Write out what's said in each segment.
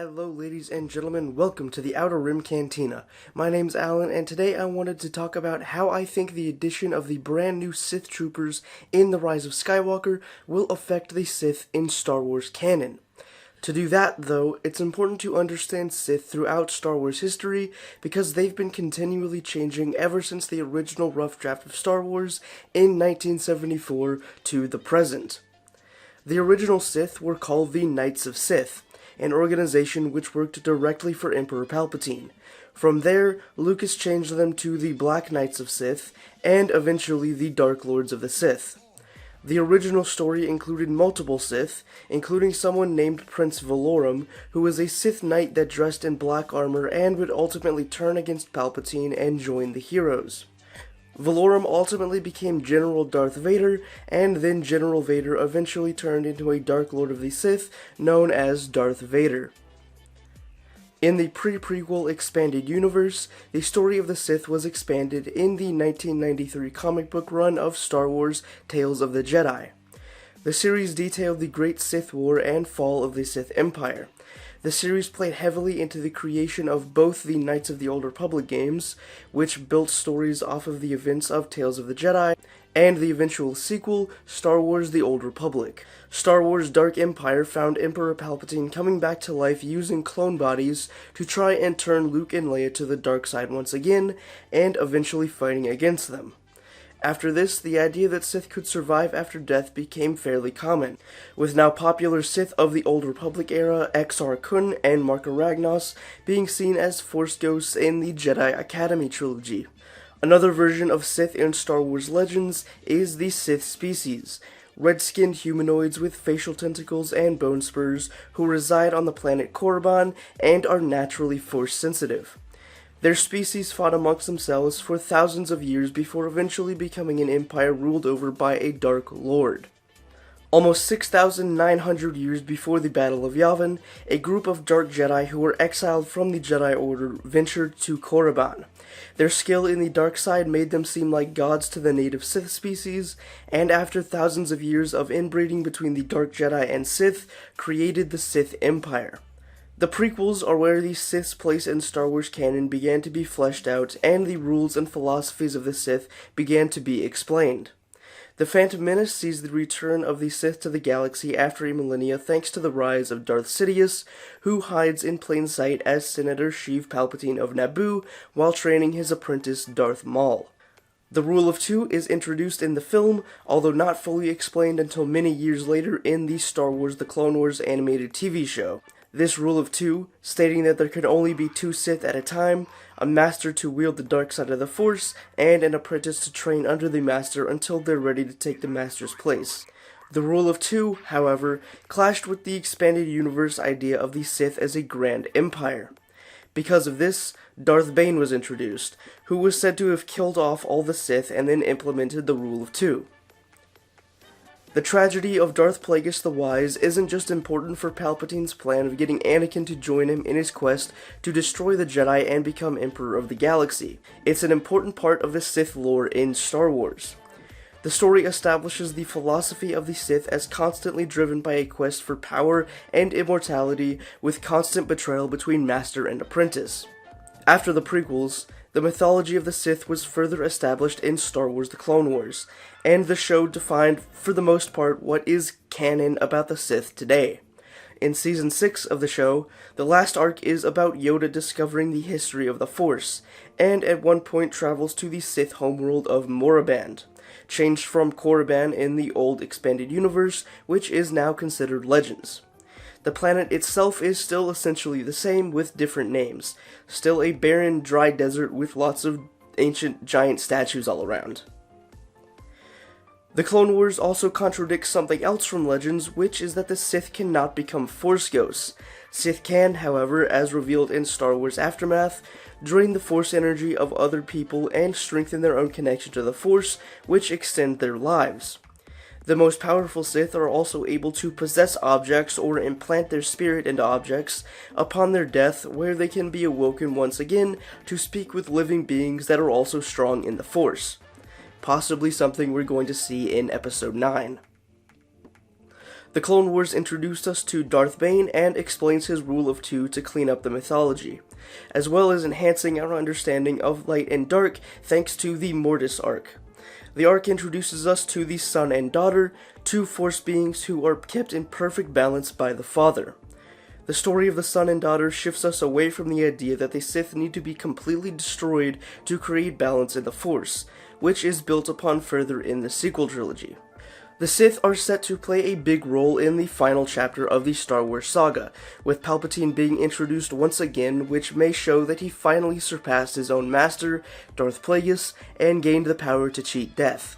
Hello ladies and gentlemen, welcome to the Outer Rim Cantina. My name's Alan, and today I wanted to talk about how I think the addition of the brand new Sith Troopers in the Rise of Skywalker will affect the Sith in Star Wars canon. To do that, though, it's important to understand Sith throughout Star Wars history, because they've been continually changing ever since the original rough draft of Star Wars in 1974 to the present. The original Sith were called the Knights of Sith, an organization which worked directly for Emperor Palpatine. From there, Lucas changed them to the Black Knights of Sith, and eventually the Dark Lords of the Sith. The original story included multiple Sith, including someone named Prince Valorum, who was a Sith Knight that dressed in black armor and would ultimately turn against Palpatine and join the heroes. Valorum ultimately became General Darth Vader, and then General Vader eventually turned into a Dark Lord of the Sith known as Darth Vader. In the pre-prequel expanded universe, the story of the Sith was expanded in the 1993 comic book run of Star Wars Tales of the Jedi. The series detailed the Great Sith War and fall of the Sith Empire. The series played heavily into the creation of both the Knights of the Old Republic games, which built stories off of the events of Tales of the Jedi, and the eventual sequel, Star Wars The Old Republic. Star Wars Dark Empire found Emperor Palpatine coming back to life using clone bodies to try and turn Luke and Leia to the dark side once again, and eventually fighting against them. After this, the idea that Sith could survive after death became fairly common, with now popular Sith of the Old Republic era, Exar Kun and Marka Ragnos, being seen as Force ghosts in the Jedi Academy trilogy. Another version of Sith in Star Wars Legends is the Sith species, red-skinned humanoids with facial tentacles and bone spurs who reside on the planet Korriban and are naturally Force-sensitive. Their species fought amongst themselves for thousands of years before eventually becoming an empire ruled over by a Dark Lord. Almost 6,900 years before the Battle of Yavin, a group of Dark Jedi who were exiled from the Jedi Order ventured to Korriban. Their skill in the dark side made them seem like gods to the native Sith species, and after thousands of years of inbreeding between the Dark Jedi and Sith, created the Sith Empire. The prequels are where the Sith's place in Star Wars canon began to be fleshed out, and the rules and philosophies of the Sith began to be explained. The Phantom Menace sees the return of the Sith to the galaxy after a millennia thanks to the rise of Darth Sidious, who hides in plain sight as Senator Sheev Palpatine of Naboo while training his apprentice Darth Maul. The Rule of Two is introduced in the film, although not fully explained until many years later in the Star Wars The Clone Wars animated TV show. This Rule of Two, stating that there could only be two Sith at a time, a master to wield the dark side of the Force, and an apprentice to train under the master until they're ready to take the master's place. The Rule of Two, however, clashed with the expanded universe idea of the Sith as a grand empire. Because of this, Darth Bane was introduced, who was said to have killed off all the Sith and then implemented the Rule of Two. The tragedy of Darth Plagueis the Wise isn't just important for Palpatine's plan of getting Anakin to join him in his quest to destroy the Jedi and become Emperor of the Galaxy. It's an important part of the Sith lore in Star Wars. The story establishes the philosophy of the Sith as constantly driven by a quest for power and immortality, with constant betrayal between master and apprentice. After the prequels, the mythology of the Sith was further established in Star Wars The Clone Wars, and the show defined, for the most part, what is canon about the Sith today. In Season 6 of the show, the last arc is about Yoda discovering the history of the Force, and at one point travels to the Sith homeworld of Moraband, changed from Korriban in the old expanded universe, which is now considered Legends. The planet itself is still essentially the same, with different names. Still a barren, dry desert with lots of ancient giant statues all around. The Clone Wars also contradicts something else from Legends, which is that the Sith cannot become Force ghosts. Sith can, however, as revealed in Star Wars Aftermath, drain the Force energy of other people and strengthen their own connection to the Force, which extend their lives. The most powerful Sith are also able to possess objects or implant their spirit into objects upon their death, where they can be awoken once again to speak with living beings that are also strong in the Force. Possibly something we're going to see in Episode 9. The Clone Wars introduced us to Darth Bane and explains his rule of two to clean up the mythology, as well as enhancing our understanding of light and dark thanks to the Mortis arc. The arc introduces us to the son and daughter, two Force beings who are kept in perfect balance by the Father. The story of the son and daughter shifts us away from the idea that the Sith need to be completely destroyed to create balance in the Force, which is built upon further in the sequel trilogy. The Sith are set to play a big role in the final chapter of the Star Wars saga, with Palpatine being introduced once again, which may show that he finally surpassed his own master, Darth Plagueis, and gained the power to cheat death.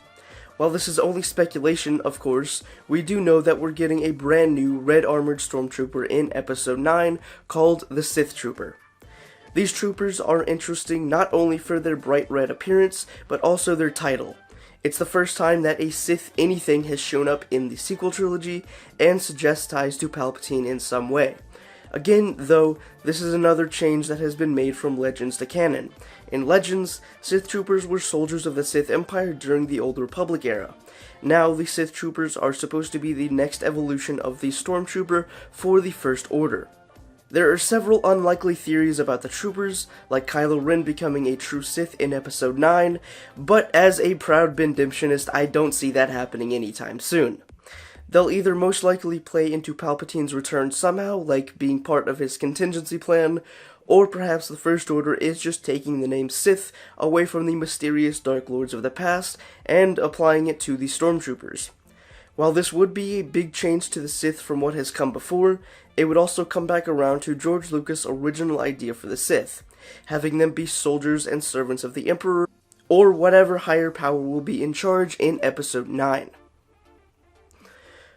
While this is only speculation, of course, we do know that we're getting a brand new red-armored stormtrooper in Episode 9 called the Sith Trooper. These troopers are interesting not only for their bright red appearance, but also their title. It's the first time that a Sith anything has shown up in the sequel trilogy, and suggests ties to Palpatine in some way. Again, though, this is another change that has been made from Legends to Canon. In Legends, Sith Troopers were soldiers of the Sith Empire during the Old Republic era. Now, the Sith Troopers are supposed to be the next evolution of the Stormtrooper for the First Order. There are several unlikely theories about the troopers, like Kylo Ren becoming a true Sith in Episode 9, but as a proud Bendemptionist, I don't see that happening anytime soon. They'll either most likely play into Palpatine's return somehow, like being part of his contingency plan, or perhaps the First Order is just taking the name Sith away from the mysterious Dark Lords of the past and applying it to the Stormtroopers. While this would be a big change to the Sith from what has come before, it would also come back around to George Lucas' original idea for the Sith, having them be soldiers and servants of the Emperor, or whatever higher power will be in charge in Episode 9.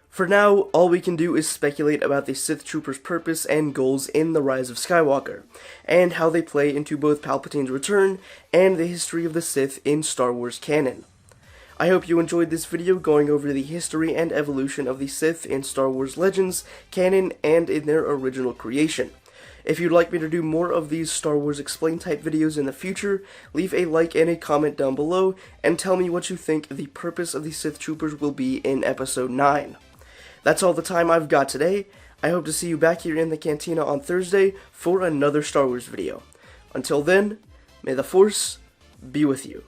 For now, all we can do is speculate about the Sith Troopers' purpose and goals in the Rise of Skywalker, and how they play into both Palpatine's return and the history of the Sith in Star Wars canon. I hope you enjoyed this video going over the history and evolution of the Sith in Star Wars Legends, canon, and in their original creation. If you'd like me to do more of these Star Wars Explain type videos in the future, leave a like and a comment down below, and tell me what you think the purpose of the Sith Troopers will be in Episode 9. That's all the time I've got today. I hope to see you back here in the Cantina on Thursday for another Star Wars video. Until then, may the Force be with you.